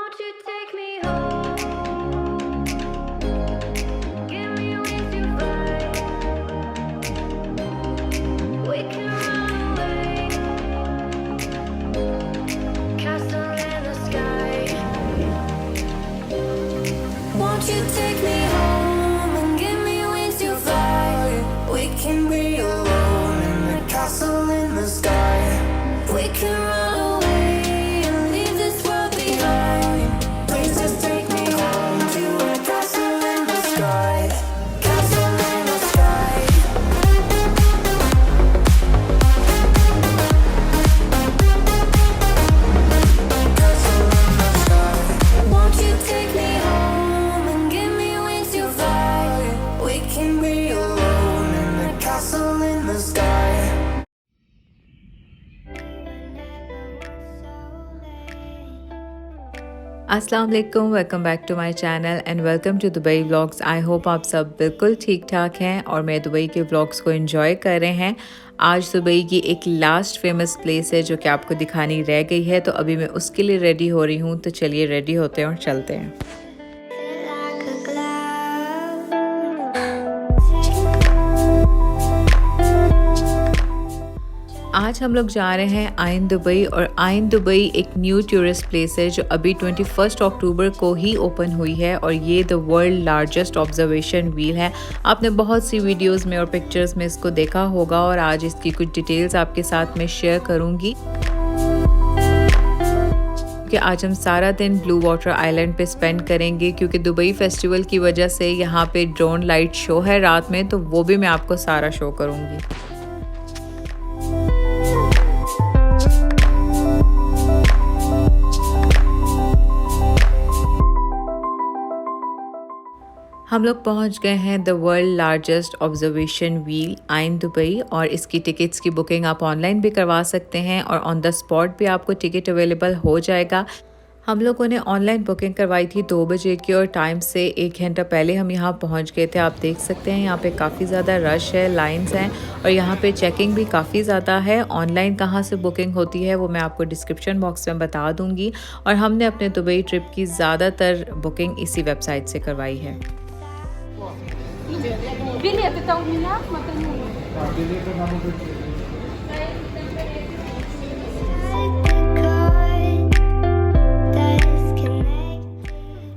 Won't you take me home? Give me wings to fly. We can run away. Castle in the sky. Won't you take me home and give me wings to fly? We can be alone in the castle in the sky. We can run away and leave this world behind. Please just take me home to a castle in the sky. Castle in the sky. Castle in the sky. Won't you take me home and give me wings to fly? We can be alone in the castle in the sky. अस्सलाम वालेकुम, welcome back to my channel and welcome to Dubai vlogs. I hope आप सब बिल्कुल ठीक ठाक हैं और मैं दुबई के व्लॉग्स को एंजॉय कर रहे हैं। आज दुबई की एक लास्ट फेमस प्लेस है जो कि आपको दिखानी रह गई है, तो अभी मैं उसके लिए रेडी हो रही हूँ। तो चलिए रेडी होते हैं और चलते हैं। Like a glove. आज हम लोग जा रहे हैं आइन दुबई, और आइन दुबई एक न्यू टूरिस्ट प्लेस है जो अभी 21 अक्टूबर को ही ओपन हुई है, और ये the world largest observation wheel है। आपने बहुत सी वीडियोस में और पिक्चर्स में इसको देखा होगा, और आज इसकी कुछ डिटेल्स आपके साथ में शेयर करूंगी। कि आज हम सारा दिन ब्लू वाटर आइलैंड पे स्पेंड करेंगे, क्योंकि दुबई फेस्टिवल की वजह से यहाँ पे ड्रोन लाइट शो है रात में, तो वो भी मैं आपको सारा शो करूंगी। हम लोग पहुंच गए हैं the world largest observation wheel आइन दुबई, और इसकी टिकट्स की बुकिंग आप ऑनलाइन भी करवा सकते हैं और ऑन द स्पॉट भी आपको टिकट अवेलेबल हो जाएगा। हम लोगों ने ऑनलाइन बुकिंग करवाई थी 2 बजे की, और टाइम से 1 घंटा पहले हम यहाँ पहुँच गए थे। आप देख सकते हैं यहाँ पे काफ़ी ज़्यादा रश है, लाइंस हैं, और यहाँ पे चेकिंग भी काफ़ी ज़्यादा है। ऑनलाइन कहाँ से बुकिंग होती है वो मैं आपको डिस्क्रिप्शन बॉक्स में बता दूँगी, और हमने अपने दुबई ट्रिप की ज़्यादातर बुकिंग इसी वेबसाइट से करवाई है। Билеты там у меня, смотри.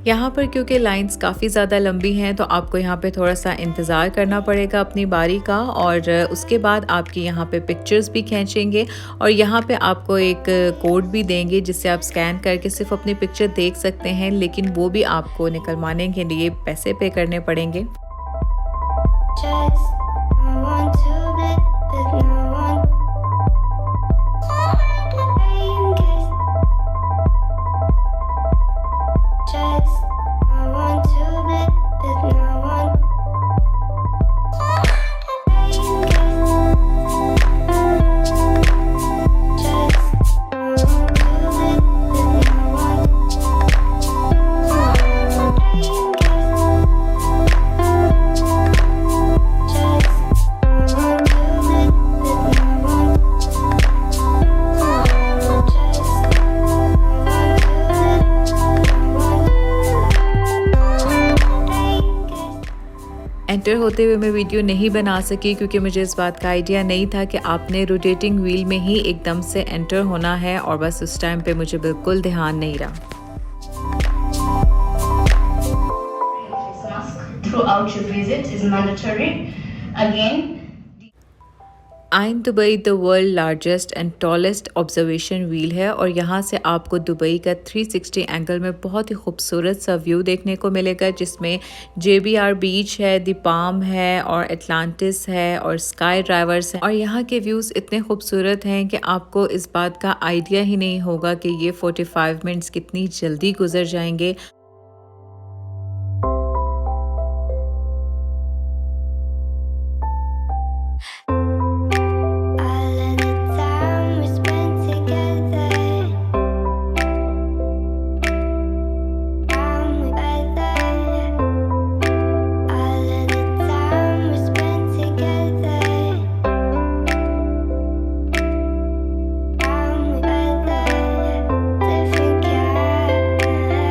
यहाँ पर क्योंकि लाइंस काफ़ी ज़्यादा लंबी हैं, तो आपको यहाँ पे थोड़ा सा इंतज़ार करना पड़ेगा अपनी बारी का, और उसके बाद आपकी यहाँ पे पिक्चर्स भी खींचेंगे, और यहाँ पे आपको एक कोड भी देंगे जिससे आप स्कैन करके सिर्फ अपनी पिक्चर देख सकते हैं, लेकिन वो भी आपको निकलवाने के लिए पैसे पे करने पड़ेंगे। Just I want to bet with no one. Just I want to bet with no one. Enter होते हुए मैं वीडियो नहीं बना सकी, क्योंकि मुझे इस बात का आइडिया नहीं था कि आपने रोटेटिंग व्हील में ही एकदम से एंटर होना है, और बस उस टाइम पे मुझे बिल्कुल ध्यान नहीं रहा। Mask throughout your visit is mandatory. Again, आइन Dubai the world largest and tallest observation wheel है, और यहाँ से आपको दुबई का 360 एंगल में बहुत ही खूबसूरत सा व्यू देखने को मिलेगा, जिसमें JBR बीच है, द पाम है, और एटलांटिस है, और स्काई ड्राइवर्स है। और यहाँ के व्यूज़ इतने खूबसूरत हैं कि आपको इस बात का आइडिया ही नहीं होगा कि ये 45 मिनट्स कितनी जल्दी गुजर जाएंगे। Different cat.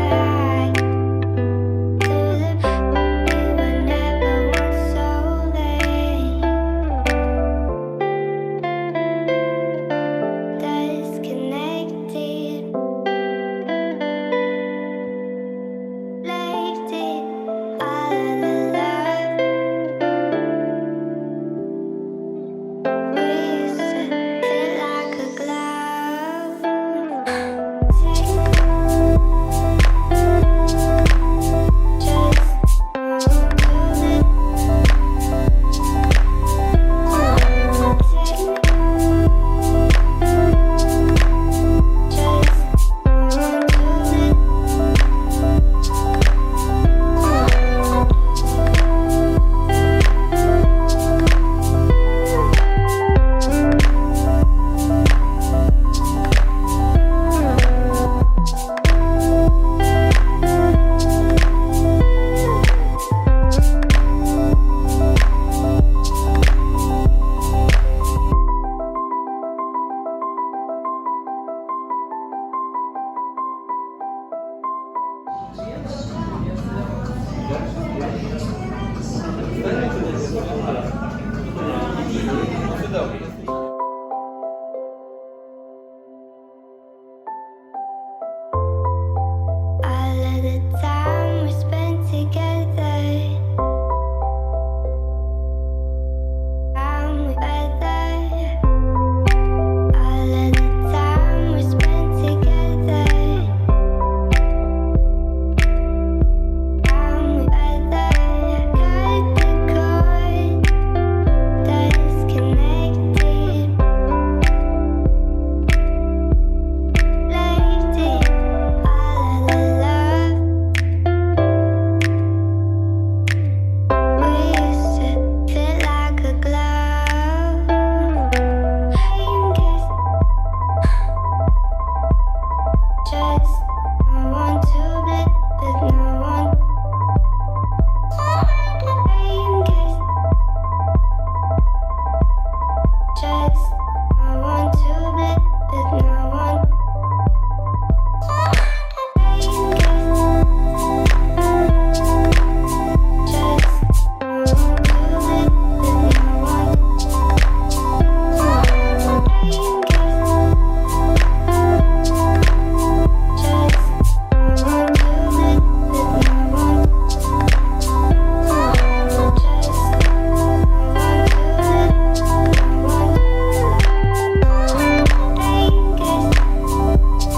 I want to be with no one. Playing games. Just I want to be with no one. Playing games. Just I want to be with no one. Playing games. Just I want to be with no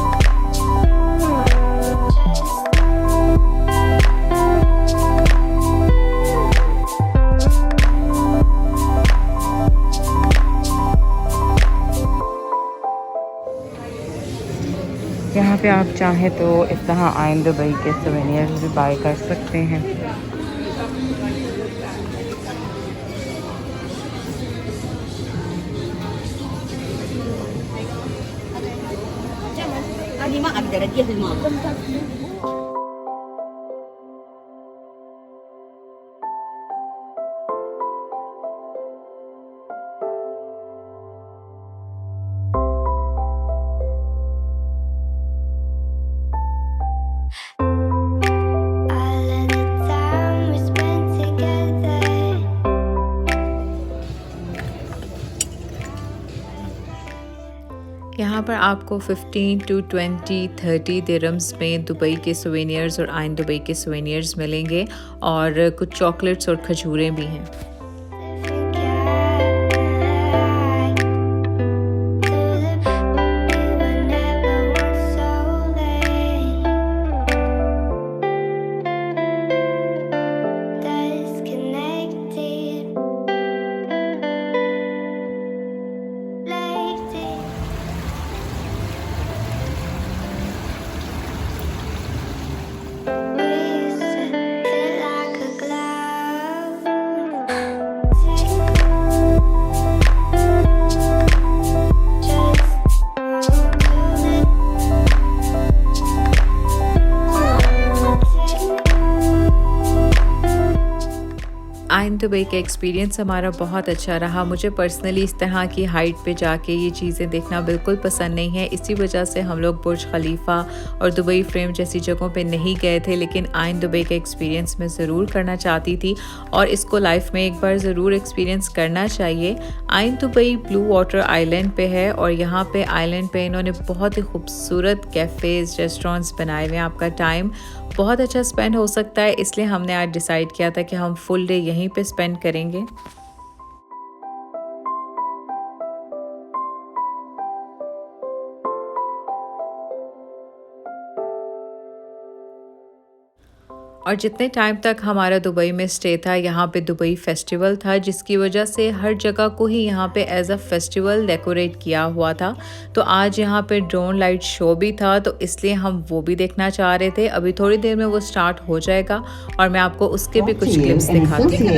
one. यहाँ पे आप चाहें तो इस तरह आइन Dubai के souvenirs भी बाय कर सकते हैं। All of the time we spent together. यहाँ पर आपको 15 to 20, 30 दिरहम्स में दुबई के सोवेनियर्स और आइन दुबई के सोवेनियर्स मिलेंगे और कुछ चॉकलेट्स और खजूरें भी हैं। आइन दुबई का एक्सपीरियंस हमारा बहुत अच्छा रहा। मुझे पर्सनली इस तरह की हाइट पे जाके ये चीज़ें देखना बिल्कुल पसंद नहीं है। इसी वजह से हम लोग बुर्ज खलीफा और दुबई फ्रेम जैसी जगहों पे नहीं गए थे, लेकिन आइन दुबई का एक्सपीरियंस मैं ज़रूर करना चाहती थी और इसको लाइफ में एक बार ज़रूर एक्सपीरियंस करना चाहिए। आइन दुबई ब्लू वाटर आइलैंड पे है और यहाँ पे आइलैंड पे इन्होंने बहुत ही खूबसूरत कैफ़ेज़, रेस्टोरेंट्स बनाए हुए हैं। आपका टाइम बहुत अच्छा स्पेंड हो सकता है, इसलिए हमने आज डिसाइड किया था कि हम फुल डे यहीं पे स्पेंड करेंगे। और जितने टाइम तक हमारा दुबई में स्टे था, यहाँ पे दुबई फेस्टिवल था, जिसकी वजह से हर जगह को ही यहाँ पे एज अ फेस्टिवल डेकोरेट किया हुआ था। तो आज यहाँ पे ड्रोन लाइट शो भी था, तो इसलिए हम वो भी देखना चाह रहे थे। अभी थोड़ी देर में वो स्टार्ट हो जाएगा और मैं आपको उसके भी कुछ क्लिप्स दिखाती हूँ।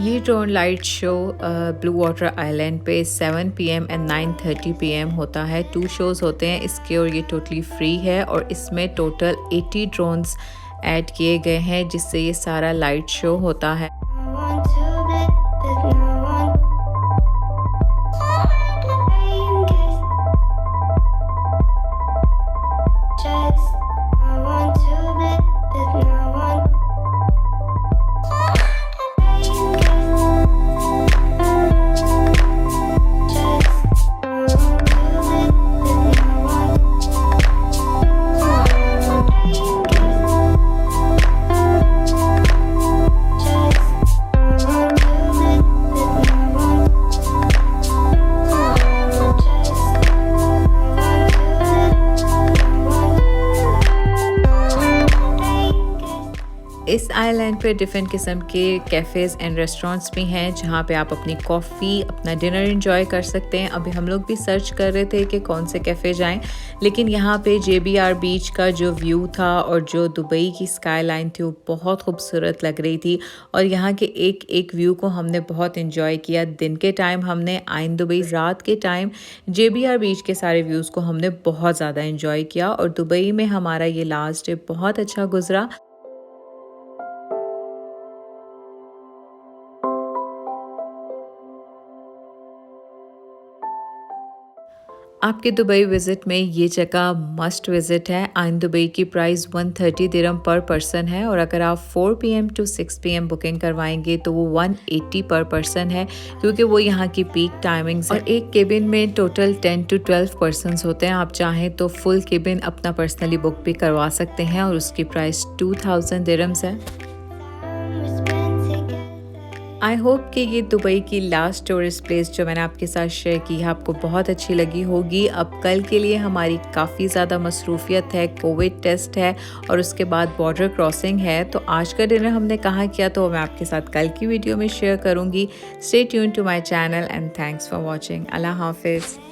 ये drone light show blue water island पे 7 PM एंड 9:30 PM होता है। 2 शोज़ होते हैं इसके और ये टोटली फ्री है और इसमें टोटल 80 ड्रोन्स ऐड किए गए हैं, जिससे ये सारा लाइट शो होता है। इस आइलैंड पे डिफरेंट किस्म के कैफ़ेज़ एंड रेस्टोरेंट्स भी हैं जहाँ पे आप अपनी कॉफ़ी, अपना डिनर एंजॉय कर सकते हैं। अभी हम लोग भी सर्च कर रहे थे कि कौन से कैफ़े जाएं, लेकिन यहाँ पे JBR बीच का जो व्यू था और जो दुबई की स्काई लाइन थी वो बहुत खूबसूरत लग रही थी और यहाँ के एक एक व्यू को हमने बहुत इंजॉय किया। दिन के टाइम हमने आइन दुबई, रात के टाइम JBR बीच के सारे व्यूज़ को हमने बहुत ज़्यादा इंजॉय किया और दुबई में हमारा ये लास्ट डे बहुत अच्छा गुजरा। आपके दुबई विज़िट में ये जगह मस्ट विज़िट है। आइन दुबई की प्राइस 130 दिरहम पर पर्सन है और अगर आप 4 PM to 6 PM बुकिंग करवाएंगे तो वो 180 पर पर्सन है, क्योंकि वो यहाँ की पीक टाइमिंग्स है। और एक केबिन में टोटल 10 to 12 पर्सनस होते हैं। आप चाहें तो फुल केबिन अपना पर्सनली बुक भी करवा सकते हैं और उसकी प्राइस 2000 दिरहम्स है। आई होप कि ये दुबई की लास्ट टूरिस्ट प्लेस जो मैंने आपके साथ शेयर की है आपको बहुत अच्छी लगी होगी। अब कल के लिए हमारी काफ़ी ज़्यादा मसरूफियत है, कोविड टेस्ट है और उसके बाद बॉर्डर क्रॉसिंग है। तो आज का डिनर हमने कहाँ किया तो मैं आपके साथ कल की वीडियो में शेयर करूँगी। Stay tune to my channel and thanks for watching. अल्लाह हाफिज़।